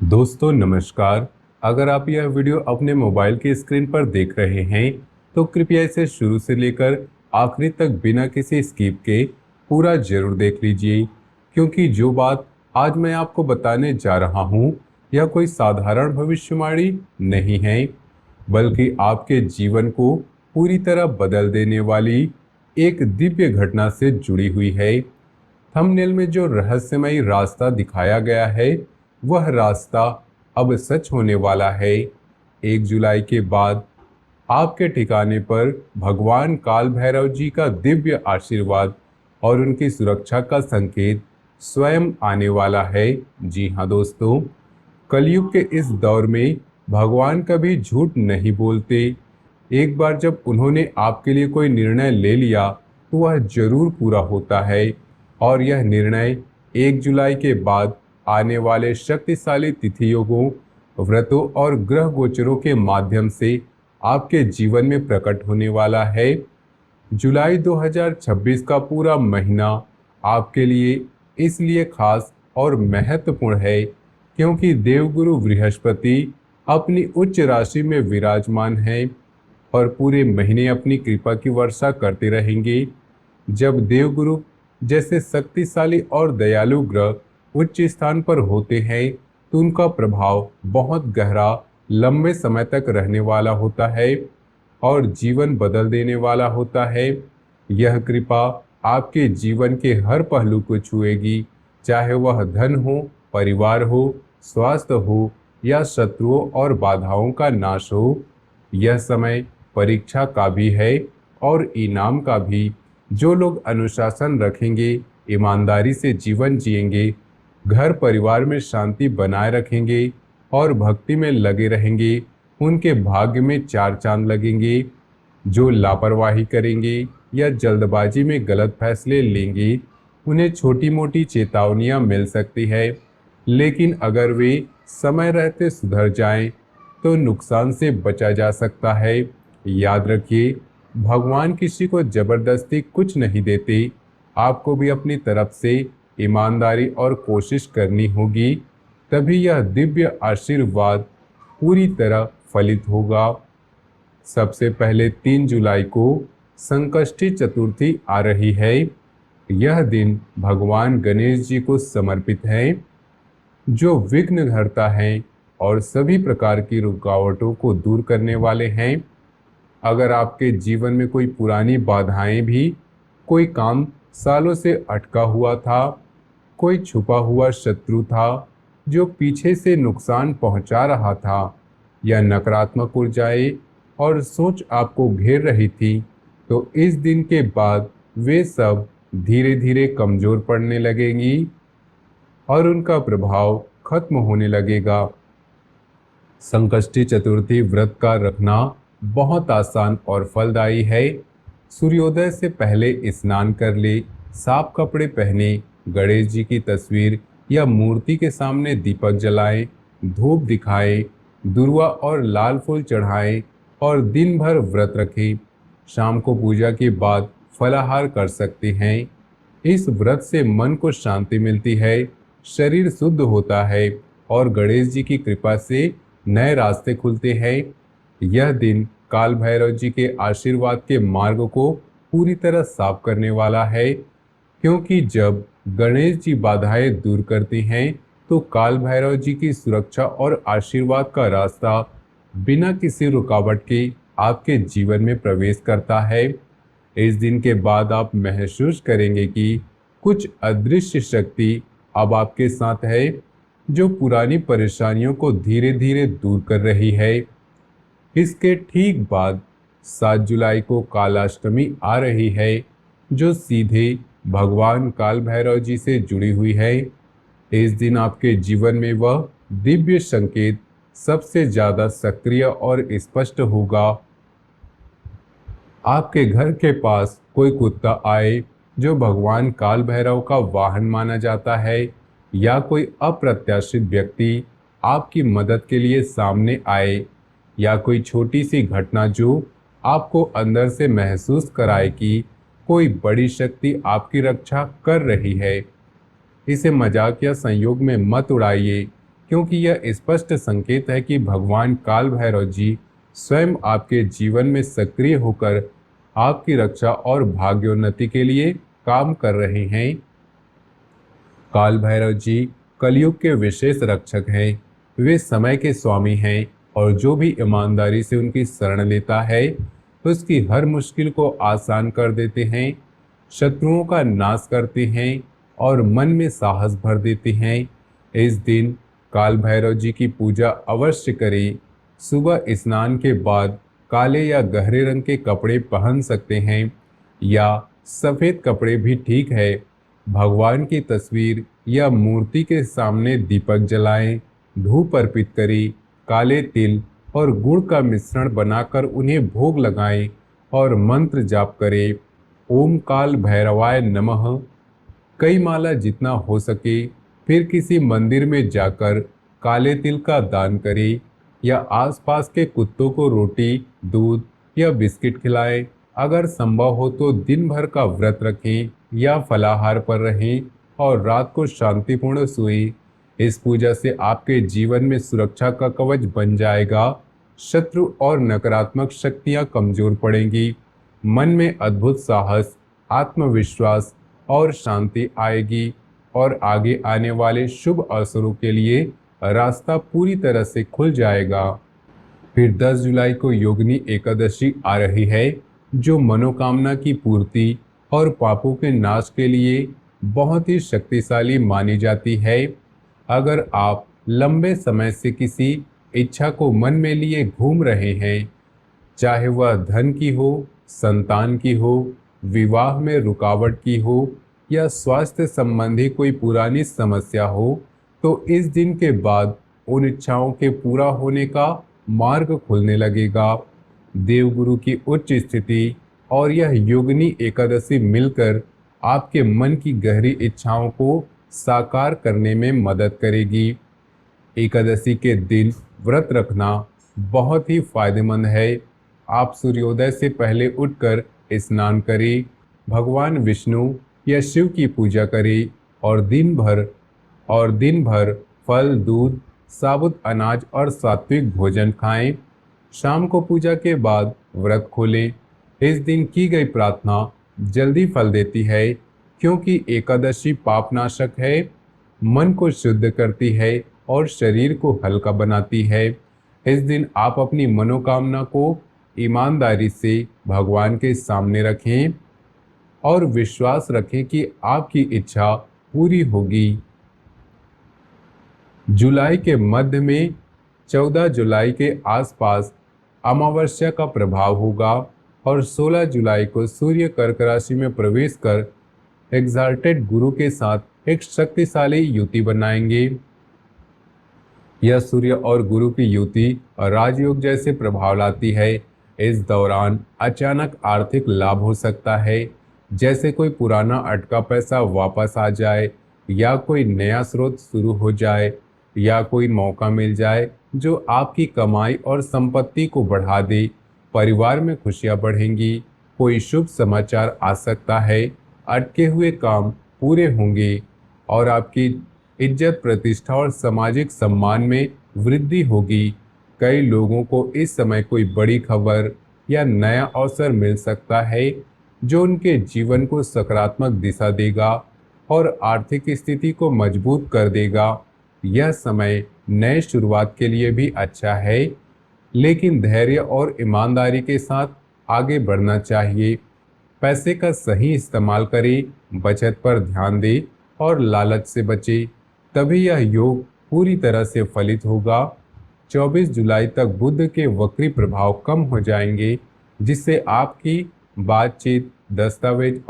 दोस्तों नमस्कार। अगर आप यह वीडियो अपने मोबाइल की स्क्रीन पर देख रहे हैं तो कृपया इसे शुरू से लेकर आखिरी तक बिना किसी स्किप के पूरा जरूर देख लीजिए, क्योंकि जो बात आज मैं आपको बताने जा रहा हूँ यह कोई साधारण भविष्यवाणी नहीं है, बल्कि आपके जीवन को पूरी तरह बदल देने वाली एक दिव्य घटना से जुड़ी हुई है। थंबनेल में जो रहस्यमयी रास्ता दिखाया गया है वह रास्ता अब सच होने वाला है। 1 जुलाई के बाद आपके ठिकाने पर भगवान काल भैरव जी का दिव्य आशीर्वाद और उनकी सुरक्षा का संकेत स्वयं आने वाला है। जी हाँ दोस्तों, कलयुग के इस दौर में भगवान कभी झूठ नहीं बोलते। एक बार जब उन्होंने आपके लिए कोई निर्णय ले लिया तो वह जरूर पूरा होता है, और यह निर्णय 1 जुलाई के बाद आने वाले शक्तिशाली तिथियों, व्रतों और ग्रह गोचरों के माध्यम से आपके जीवन में प्रकट होने वाला है। जुलाई 2026 का पूरा महीना आपके लिए इसलिए खास और महत्वपूर्ण है क्योंकि देवगुरु बृहस्पति अपनी उच्च राशि में विराजमान है और पूरे महीने अपनी कृपा की वर्षा करते रहेंगे। जब देवगुरु जैसे शक्तिशाली और दयालु ग्रह उच्च स्थान पर होते हैं तो उनका प्रभाव बहुत गहरा, लंबे समय तक रहने वाला होता है और जीवन बदल देने वाला होता है। यह कृपा आपके जीवन के हर पहलू को छुएगी, चाहे वह धन हो, परिवार हो, स्वास्थ्य हो या शत्रुओं और बाधाओं का नाश हो। यह समय परीक्षा का भी है और इनाम का भी। जो लोग अनुशासन रखेंगे, ईमानदारी से जीवन जिएंगे, घर परिवार में शांति बनाए रखेंगे और भक्ति में लगे रहेंगे, उनके भाग्य में 4 चांद लगेंगे। जो लापरवाही करेंगे या जल्दबाजी में गलत फैसले लेंगे, उन्हें छोटी मोटी चेतावनियां मिल सकती है, लेकिन अगर वे समय रहते सुधर जाएं तो नुकसान से बचा जा सकता है। याद रखिए, भगवान किसी को जबरदस्ती कुछ नहीं देते। आपको भी अपनी तरफ से ईमानदारी और कोशिश करनी होगी, तभी यह दिव्य आशीर्वाद पूरी तरह फलित होगा। सबसे पहले 3 जुलाई को संकष्टी चतुर्थी आ रही है। यह दिन भगवान गणेश जी को समर्पित है, जो विघ्नहर्ता हैं और सभी प्रकार की रुकावटों को दूर करने वाले हैं। अगर आपके जीवन में कोई पुरानी बाधाएं भी, कोई काम सालों से अटका हुआ था, कोई छुपा हुआ शत्रु था जो पीछे से नुकसान पहुंचा रहा था, या नकारात्मक ऊर्जाएं और सोच आपको घेर रही थी, तो इस दिन के बाद वे सब धीरे धीरे कमजोर पड़ने लगेंगी और उनका प्रभाव खत्म होने लगेगा। संकष्टी चतुर्थी व्रत का रखना बहुत आसान और फलदायी है। सूर्योदय से पहले स्नान कर ले, साफ कपड़े पहने, गणेश जी की तस्वीर या मूर्ति के सामने दीपक जलाएं, धूप दिखाएं, दुर्वा और लाल फूल चढ़ाएं और दिन भर व्रत रखें। शाम को पूजा के बाद फलाहार कर सकते हैं। इस व्रत से मन को शांति मिलती है, शरीर शुद्ध होता है और गणेश जी की कृपा से नए रास्ते खुलते हैं। यह दिन काल भैरव जी के आशीर्वाद के मार्ग को पूरी तरह साफ करने वाला है, क्योंकि जब गणेश जी बाधाएं दूर करते हैं तो काल भैरव जी की सुरक्षा और आशीर्वाद का रास्ता बिना किसी रुकावट के आपके जीवन में प्रवेश करता है। इस दिन के बाद आप महसूस करेंगे कि कुछ अदृश्य शक्ति अब आपके साथ है, जो पुरानी परेशानियों को धीरे धीरे दूर कर रही है। इसके ठीक बाद 7 जुलाई को कालाष्टमी आ रही है, जो सीधे भगवान काल भैरव जी से जुड़ी हुई है। इस दिन आपके जीवन में वह दिव्य संकेत सबसे ज्यादा सक्रिय और स्पष्ट होगा। आपके घर के पास कोई कुत्ता आए जो भगवान काल भैरव का वाहन माना जाता है, या कोई अप्रत्याशित व्यक्ति आपकी मदद के लिए सामने आए, या कोई छोटी सी घटना जो आपको अंदर से महसूस कराए कि कोई बड़ी शक्ति आपकी रक्षा कर रही है। इसे मजाक या संयोग में मत उड़ाइए, क्योंकि यह स्पष्ट संकेत है कि भगवान काल भैरव जी स्वयं आपके जीवन में सक्रिय होकर आपकी रक्षा और भाग्योन्नति के लिए काम कर रहे हैं। काल भैरव जी कलयुग के विशेष रक्षक हैं। वे समय के स्वामी हैं और जो भी ईमानदारी से उनकी शरण लेता है उसकी हर मुश्किल को आसान कर देते हैं, शत्रुओं का नाश करते हैं और मन में साहस भर देते हैं। इस दिन काल भैरव जी की पूजा अवश्य करें। सुबह स्नान के बाद काले या गहरे रंग के कपड़े पहन सकते हैं या सफ़ेद कपड़े भी ठीक है। भगवान की तस्वीर या मूर्ति के सामने दीपक जलाएं, धूप अर्पित करें, काले तिल और गुड़ का मिश्रण बनाकर उन्हें भोग लगाएं और मंत्र जाप करें। ओम काल भैरवाय नमः कई माला जितना हो सके। फिर किसी मंदिर में जाकर काले तिल का दान करें या आसपास के कुत्तों को रोटी, दूध या बिस्किट खिलाएं। अगर संभव हो तो दिन भर का व्रत रखें या फलाहार पर रहें और रात को शांतिपूर्ण सोएं। इस पूजा से आपके जीवन में सुरक्षा का कवच बन जाएगा। शत्रु और नकारात्मक शक्तियां कमजोर पड़ेंगी। मन में अद्भुत साहस, आत्मविश्वास और शांति आएगी और आगे आने वाले शुभ अवसरों के लिए रास्ता पूरी तरह से खुल जाएगा। फिर 10 जुलाई को योगिनी एकादशी आ रही है, जो मनोकामना की पूर्ति और पापों के नाश के लिए बहुत ही शक्तिशाली मानी जाती है। अगर आप लंबे समय से किसी इच्छा को मन में लिए घूम रहे हैं, चाहे वह धन की हो, संतान की हो, विवाह में रुकावट की हो या स्वास्थ्य संबंधी कोई पुरानी समस्या हो, तो इस दिन के बाद उन इच्छाओं के पूरा होने का मार्ग खुलने लगेगा। देवगुरु की उच्च स्थिति और यह योगिनी एकादशी मिलकर आपके मन की गहरी इच्छाओं को साकार करने में मदद करेगी। एकादशी के दिन व्रत रखना बहुत ही फायदेमंद है। आप सूर्योदय से पहले उठकर स्नान करें, भगवान विष्णु या शिव की पूजा करें और दिन भर फल, दूध, साबुत अनाज और सात्विक भोजन खाएं। शाम को पूजा के बाद व्रत खोलें। इस दिन की गई प्रार्थना जल्दी फल देती है, क्योंकि एकादशी पापनाशक है, मन को शुद्ध करती है और शरीर को हल्का बनाती है। इस दिन आप अपनी मनोकामना को ईमानदारी से भगवान के सामने रखें और विश्वास रखें कि आपकी इच्छा पूरी होगी। जुलाई के मध्य में 14 जुलाई के आसपास अमावस्या का प्रभाव होगा और 16 जुलाई को सूर्य कर्क राशि में प्रवेश कर एग्जाल्टेड गुरु के साथ एक शक्तिशाली युति बनाएंगे। यह सूर्य और गुरु की युति राजयोग जैसे प्रभाव लाती है। इस दौरान अचानक आर्थिक लाभ हो सकता है, जैसे कोई पुराना अटका पैसा वापस आ जाए या कोई नया स्रोत शुरू हो जाए या कोई मौका मिल जाए जो आपकी कमाई और संपत्ति को बढ़ा दे। परिवार में खुशियां बढ़ेंगी। कोई शुभ समाचार आ सकता है। अटके हुए काम पूरे होंगे और आपकी इज्जत, प्रतिष्ठा और सामाजिक सम्मान में वृद्धि होगी। कई लोगों को इस समय कोई बड़ी खबर या नया अवसर मिल सकता है जो उनके जीवन को सकारात्मक दिशा देगा और आर्थिक स्थिति को मजबूत कर देगा। यह समय नए शुरुआत के लिए भी अच्छा है, लेकिन धैर्य और ईमानदारी के साथ आगे बढ़ना चाहिए। पैसे का सही इस्तेमाल करें, बचत पर ध्यान दें और लालच से बचें, तभी यह योग पूरी तरह से फलित होगा। 24 जुलाई तक बुध के वक्री प्रभाव कम हो जाएंगे, जिससे आपकी बातचीत, दस्तावेज,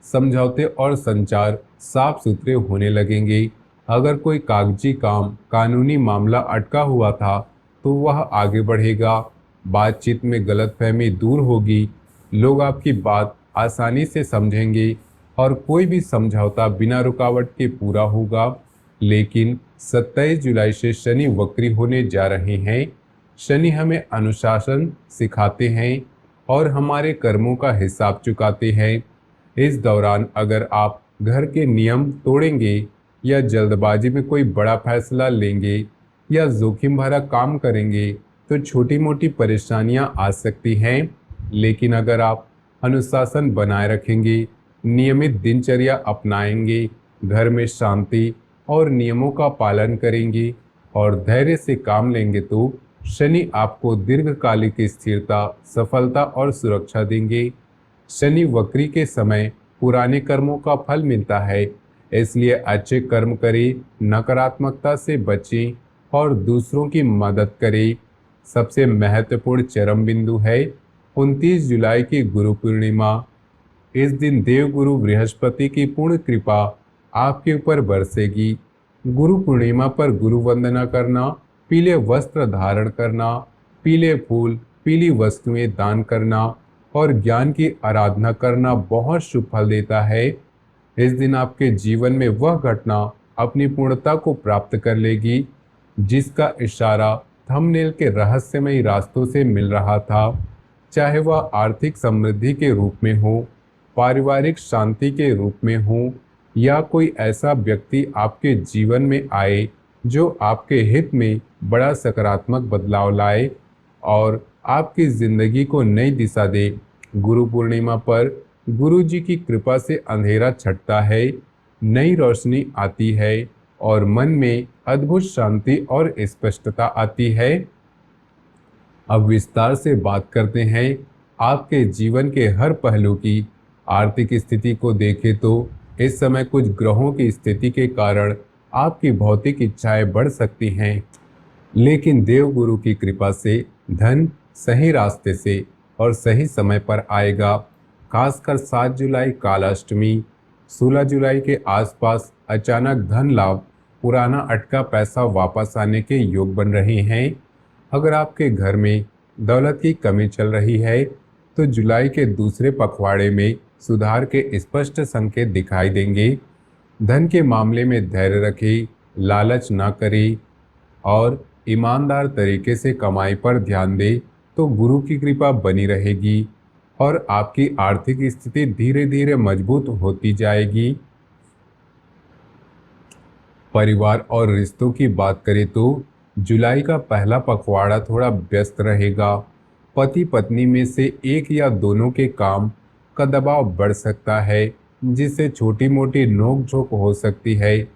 समझौते और संचार साफ सुथरे होने लगेंगे। अगर कोई कागजी काम, कानूनी मामला अटका हुआ था तो वह आगे बढ़ेगा। बातचीत में गलतफहमी दूर होगी। लोग आपकी बात आसानी से समझेंगे और कोई भी समझौता बिना रुकावट के पूरा होगा। लेकिन 27 जुलाई से शनि वक्री होने जा रहे हैं। शनि हमें अनुशासन सिखाते हैं और हमारे कर्मों का हिसाब चुकाते हैं। इस दौरान अगर आप घर के नियम तोड़ेंगे या जल्दबाजी में कोई बड़ा फैसला लेंगे या जोखिम भरा काम करेंगे तो छोटी मोटी परेशानियां आ सकती हैं। लेकिन अगर आप अनुशासन बनाए रखेंगे, नियमित दिनचर्या अपनाएंगे, घर में शांति और नियमों का पालन करेंगे और धैर्य से काम लेंगे तो शनि आपको दीर्घकालिक स्थिरता, सफलता और सुरक्षा देंगे। शनि वक्री के समय पुराने कर्मों का फल मिलता है, इसलिए अच्छे कर्म करें, नकारात्मकता से बचें और दूसरों की मदद करें। सबसे महत्वपूर्ण चरम बिंदु है 29 जुलाई की गुरु पूर्णिमा। इस दिन देव गुरु बृहस्पति की पूर्ण कृपा आपके ऊपर बरसेगी। गुरु पूर्णिमा पर गुरु वंदना करना, पीले वस्त्र धारण करना, पीले फूल, पीली वस्तुएं दान करना और ज्ञान की आराधना करना बहुत शुभ फल देता है। इस दिन आपके जीवन में वह घटना अपनी पूर्णता को प्राप्त कर लेगी जिसका इशारा थंबनेल के रहस्यमयी रास्तों से मिल रहा था। चाहे वह आर्थिक समृद्धि के रूप में हो, पारिवारिक शांति के रूप में हो या कोई ऐसा व्यक्ति आपके जीवन में आए जो आपके हित में बड़ा सकारात्मक बदलाव लाए और आपकी जिंदगी को नई दिशा दे। गुरु पूर्णिमा पर गुरु जी की कृपा से अंधेरा छटता है, नई रोशनी आती है और मन में अद्भुत शांति और स्पष्टता आती है। अब विस्तार से बात करते हैं आपके जीवन के हर पहलू की। आर्थिक स्थिति को देखें तो इस समय कुछ ग्रहों की स्थिति के कारण आपकी भौतिक इच्छाएं बढ़ सकती हैं, लेकिन देव गुरु की कृपा से धन सही रास्ते से और सही समय पर आएगा। खासकर 7 जुलाई कालाष्टमी, 16 जुलाई के आसपास अचानक धन लाभ, पुराना अटका पैसा वापस आने के योग बन रहे हैं। अगर आपके घर में दौलत की कमी चल रही है तो जुलाई के दूसरे पखवाड़े में सुधार के स्पष्ट संकेत दिखाई देंगे। धन के मामले में धैर्य रखें, लालच ना करें और ईमानदार तरीके से कमाई पर ध्यान दें तो गुरु की कृपा बनी रहेगी और आपकी आर्थिक स्थिति धीरे धीरे मजबूत होती जाएगी। परिवार और रिश्तों की बात करें तो जुलाई का पहला पखवाड़ा थोड़ा व्यस्त रहेगा। पति पत्नी में से एक या दोनों के काम का दबाव बढ़ सकता है जिससे छोटी मोटी नोक-झोंक हो सकती है।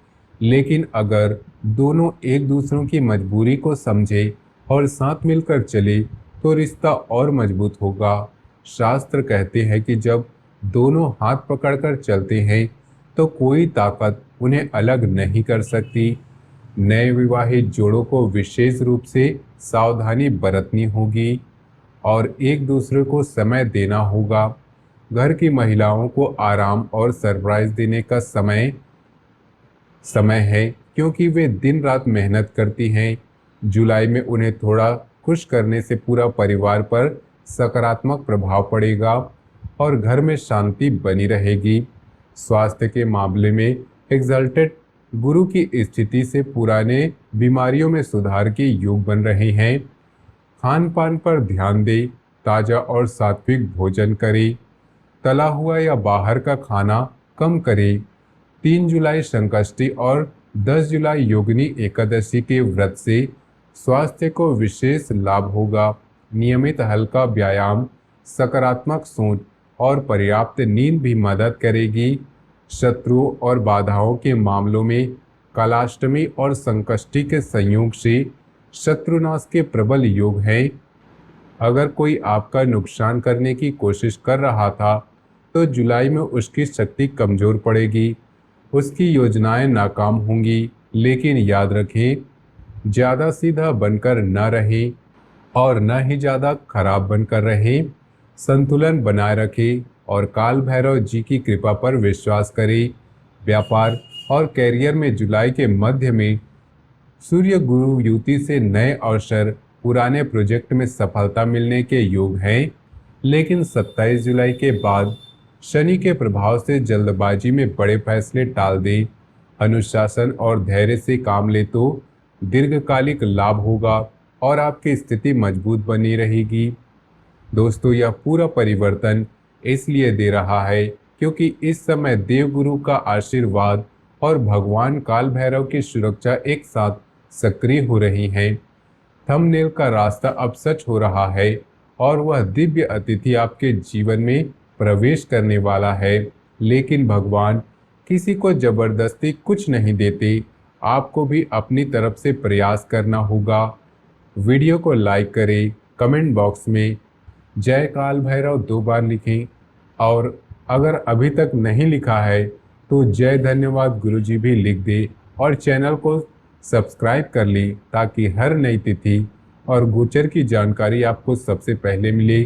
लेकिन अगर दोनों एक दूसरों की मजबूरी को समझे और साथ मिलकर चले तो रिश्ता और मजबूत होगा। शास्त्र कहते हैं कि जब दोनों हाथ पकड़कर चलते हैं तो कोई ताकत उन्हें अलग नहीं कर सकती। नए विवाहित जोड़ों को विशेष रूप से सावधानी बरतनी होगी और एक दूसरे को समय देना होगा। घर की महिलाओं को आराम और सरप्राइज देने का समय है क्योंकि वे दिन रात मेहनत करती हैं। जुलाई में उन्हें थोड़ा खुश करने से पूरा परिवार पर सकारात्मक प्रभाव पड़ेगा और घर में शांति बनी रहेगी। स्वास्थ्य के मामले में एक्सल्टेड गुरु की स्थिति से पुराने बीमारियों में सुधार के योग बन रहे हैं। खान पान पर ध्यान दें, ताज़ा और सात्विक भोजन करें, तला हुआ या बाहर का खाना कम करें। 3 जुलाई संकष्टी और 10 जुलाई योगिनी एकादशी के व्रत से स्वास्थ्य को विशेष लाभ होगा। नियमित हल्का व्यायाम, सकारात्मक सोच और पर्याप्त नींद भी मदद करेगी। शत्रुओं और बाधाओं के मामलों में कालाष्टमी और संकष्टी के संयोग से शत्रुनाश के प्रबल योग हैं। अगर कोई आपका नुकसान करने की कोशिश कर रहा था तो जुलाई में उसकी शक्ति कमजोर पड़ेगी, उसकी योजनाएं नाकाम होंगी। लेकिन याद रखें, ज़्यादा सीधा बनकर न रहें और न ही ज़्यादा खराब बनकर रहें। संतुलन बनाए रखें और काल भैरव जी की कृपा पर विश्वास करें। व्यापार और कैरियर में जुलाई के मध्य में सूर्य गुरु युति से नए अवसर, पुराने प्रोजेक्ट में सफलता मिलने के योग हैं। लेकिन 27 जुलाई के बाद शनि के प्रभाव से जल्दबाजी में बड़े फैसले टाल दें। अनुशासन और धैर्य से काम ले तो दीर्घकालिक लाभ होगा और आपकी स्थिति मजबूत बनी रहेगी। दोस्तों, यह पूरा परिवर्तन इसलिए दे रहा है क्योंकि इस समय देवगुरु का आशीर्वाद और भगवान काल भैरव की सुरक्षा एक साथ सक्रिय हो रही है। थंबनेल का रास्ता अब सच हो रहा है और वह दिव्य अतिथि आपके जीवन में प्रवेश करने वाला है। लेकिन भगवान किसी को जबरदस्ती कुछ नहीं देते, आपको भी अपनी तरफ से प्रयास करना होगा। वीडियो को लाइक करें, कमेंट बॉक्स में जय काल भैरव 2 बार लिखें और अगर अभी तक नहीं लिखा है तो जय धन्यवाद गुरुजी भी लिख दे और चैनल को सब्सक्राइब कर लें ताकि हर नई तिथि और गोचर की जानकारी आपको सबसे पहले मिले।